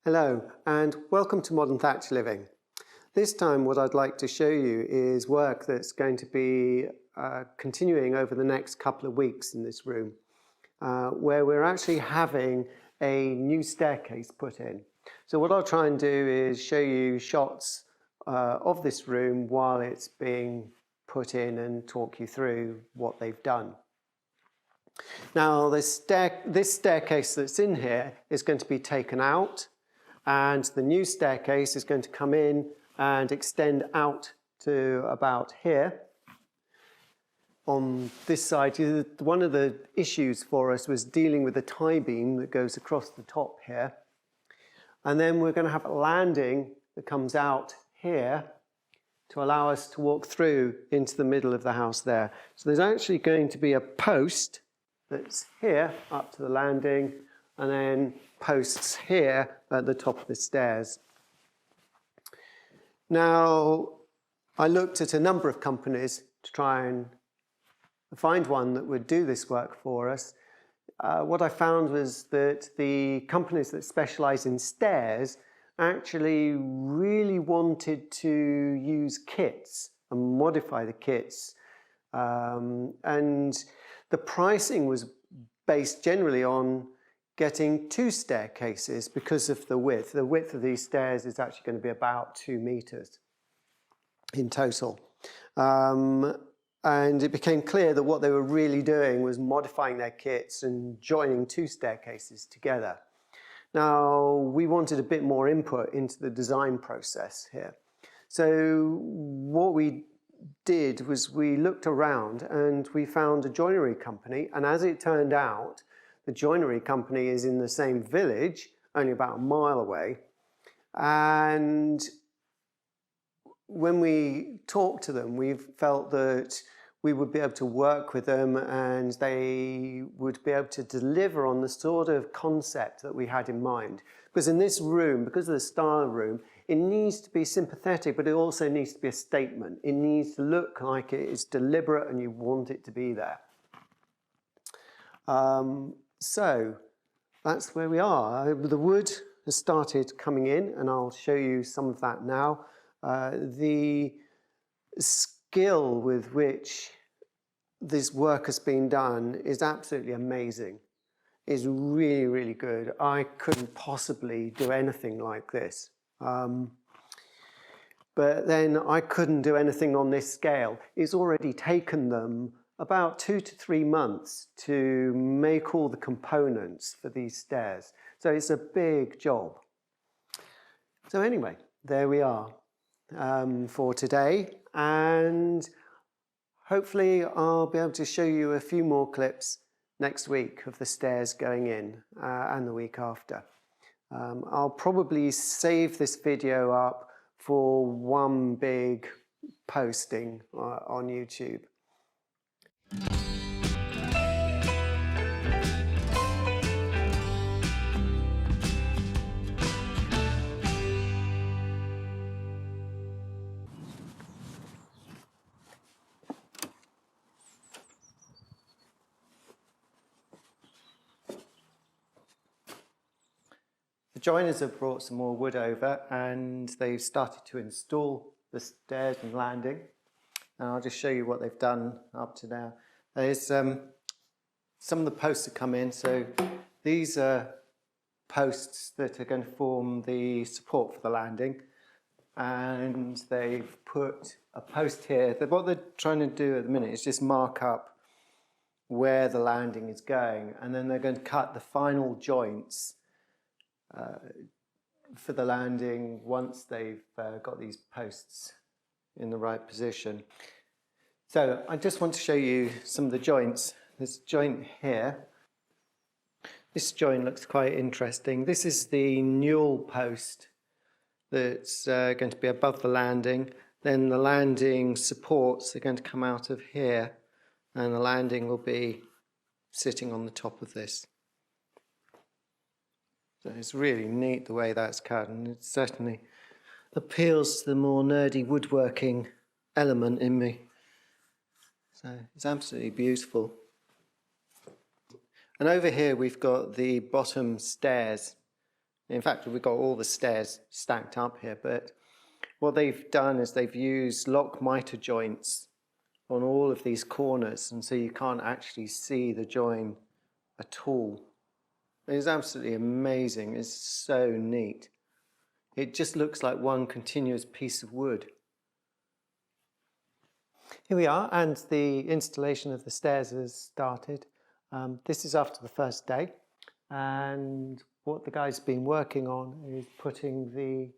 Hello and welcome to Modern Thatch Living. This time what I'd like to show you is work that's going to be continuing over the next couple of weeks in this room where we're actually having a new staircase put in. So what I'll try and do is show you shots of this room while it's being put in and talk you through what they've done. Now this staircase that's in here is going to be taken out, and the new staircase is going to come in and extend out to about here. On this side, one of the issues for us was dealing with the tie beam that goes across the top here. And then we're going to have a landing that comes out here to allow us to walk through into the middle of the house there. So there's actually going to be a post that's here up to the landing, and then posts here at the top of the stairs. Now, I looked at a number of companies to try and find one that would do this work for us. What I found was that the companies that specialize in stairs actually really wanted to use kits and modify the kits. And the pricing was based generally on getting two staircases because of the width. The width of these stairs is actually going to be about 2 meters in total. And it became clear that what they were really doing was modifying their kits and joining two staircases together. Now, we wanted a bit more input into the design process here. So what we did was we looked around and we found a joinery company, and as it turned out, the joinery company is in the same village, only about a mile away. And when we talked to them, we felt that we would be able to work with them and they would be able to deliver on the sort of concept that we had in mind. Because in this room, because of the style of the room, it needs to be sympathetic, but it also needs to be a statement. It needs to look like it is deliberate and you want it to be there. So that's where we are. The wood has started coming in, and I'll show you some of that now. The skill with which this work has been done is absolutely amazing. It's really, really good. I couldn't possibly do anything like this. But then I couldn't do anything on this scale. It's already taken them about 2 to 3 months to make all the components for these stairs. So it's a big job. So anyway, there we are for today. And hopefully I'll be able to show you a few more clips next week of the stairs going in and the week after. I'll probably save this video up for one big posting on YouTube. The joiners have brought some more wood over and they've started to install the stairs and landing. And I'll just show you what they've done up to now. There's some of the posts have come in. So these are posts that are going to form the support for the landing. And they've put a post here. What they're trying to do at the minute is just mark up where the landing is going. And then they're going to cut the final joints for the landing once they've got these posts in the right position. So I just want to show you some of the joints. This joint here, this joint looks quite interesting. This is the newel post that's going to be above the landing. Then the landing supports are going to come out of here, and the landing will be sitting on the top of this. So it's really neat the way that's cut, and it certainly appeals to the more nerdy woodworking element in me. So it's absolutely beautiful. And over here we've got the bottom stairs In fact, we've got all the stairs stacked up here, but what they've done is they've used lock miter joints on all of these corners, and so you can't actually see the join at all. It's absolutely amazing. It's so neat. It just looks like one continuous piece of wood. Here we are, and the installation of the stairs has started. This is after the first day, and what the guys have been working on is putting the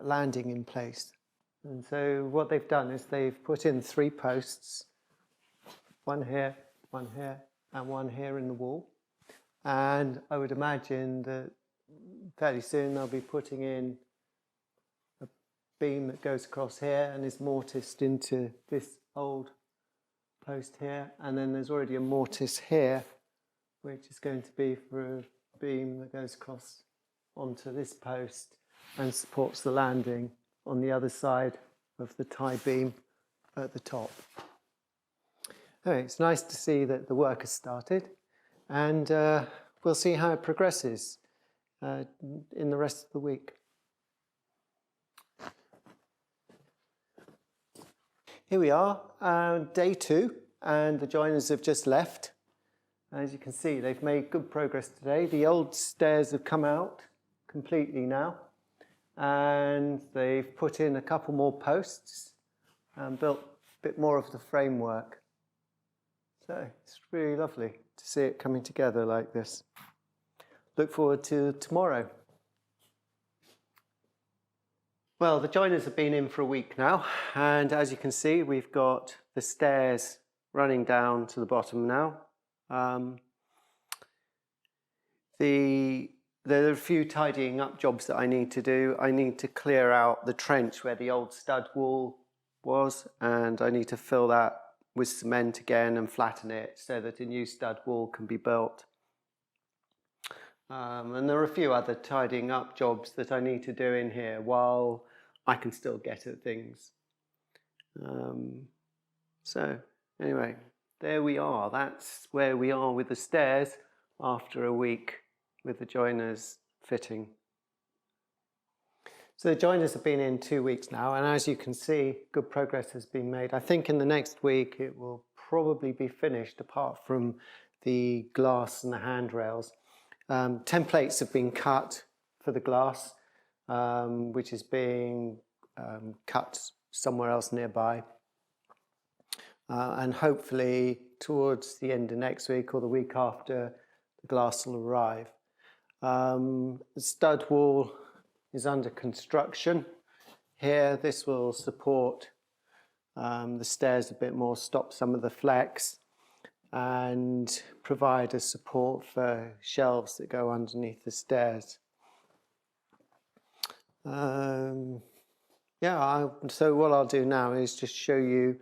landing in place. And so what they've done is they've put in 3 posts, one here, and one here in the wall. And I would imagine that fairly soon they'll be putting in a beam that goes across here and is mortised into this old post here. And then there's already a mortise here, which is going to be for a beam that goes across onto this post and supports the landing on the other side of the tie beam at the top. Anyway, it's nice to see that the work has started, and we'll see how it progresses in the rest of the week. Here we are, day 2, and the joiners have just left. As you can see, they've made good progress today. The old stairs have come out completely now, and they've put in a couple more posts and built a bit more of the framework. So it's really lovely to see it coming together like this. Look forward to tomorrow. Well, the joiners have been in for a week now, and as you can see, we've got the stairs running down to the bottom now. There are a few tidying up jobs that I need to do. I need to clear out the trench where the old stud wall was, and I need to fill that with cement again and flatten it so that a new stud wall can be built. And there are a few other tidying up jobs that I need to do in here while I can still get at things. So anyway, there we are. That's where we are with the stairs after a week with the joiners fitting. So the joiners have been in 2 weeks now, and as you can see, good progress has been made. I think in the next week it will probably be finished, apart from the glass and the handrails. Templates have been cut for the glass, which is being cut somewhere else nearby. And hopefully towards the end of next week or the week after, the glass will arrive. The stud wall is under construction. Here, this will support the stairs a bit more, stop some of the flex, and provide a support for shelves that go underneath the stairs. So what I'll do now is just show you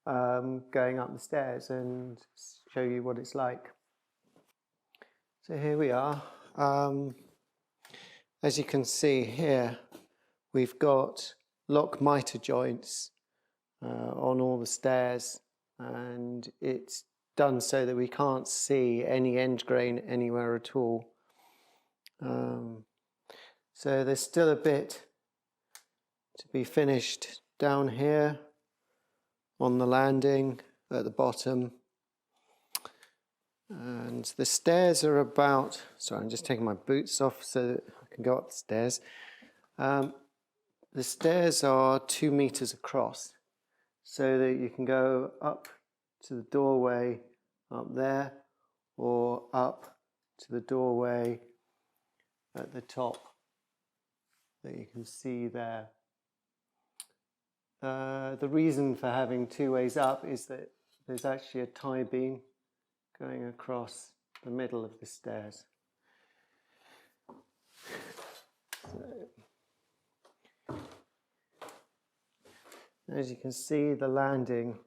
going up the stairs and show you what it's like. So here we are. As you can see here, we've got lock miter joints on all the stairs, and it's done so that we can't see any end grain anywhere at all. So there's still a bit to be finished down here on the landing at the bottom. And the stairs are about, sorry, I'm just taking my boots off so that I can go up the stairs. The stairs are 2 meters across, so that you can go up to the doorway up there, or up to the doorway at the top that you can see there. The reason for having 2 ways up is that there's actually a tie beam going across the middle of the stairs. So, as you can see, the landing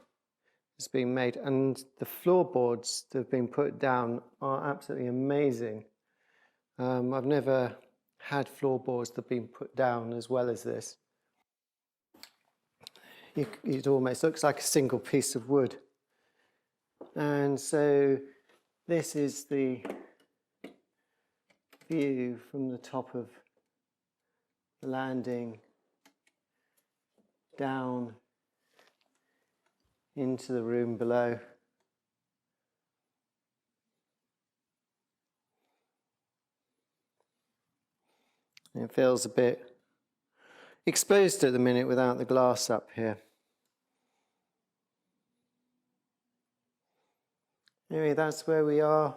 has been made, and the floorboards that have been put down are absolutely amazing. I've never had floorboards that have been put down as well as this. It almost looks like a single piece of wood. And so this is the view from the top of the landing down into the room below. It feels a bit exposed at the minute without the glass up here. Anyway, that's where we are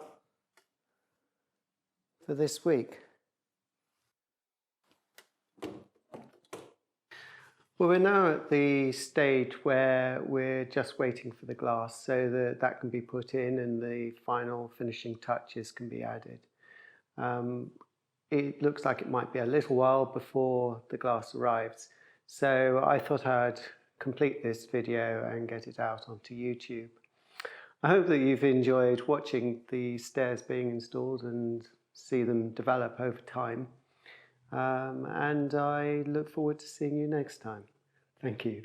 for this week. Well, we're now at the stage where we're just waiting for the glass so that that can be put in and the final finishing touches can be added. It looks like it might be a little while before the glass arrives, so I thought I'd complete this video and get it out onto YouTube. I hope that you've enjoyed watching the stairs being installed and see them develop over time. And I look forward to seeing you next time. Thank you.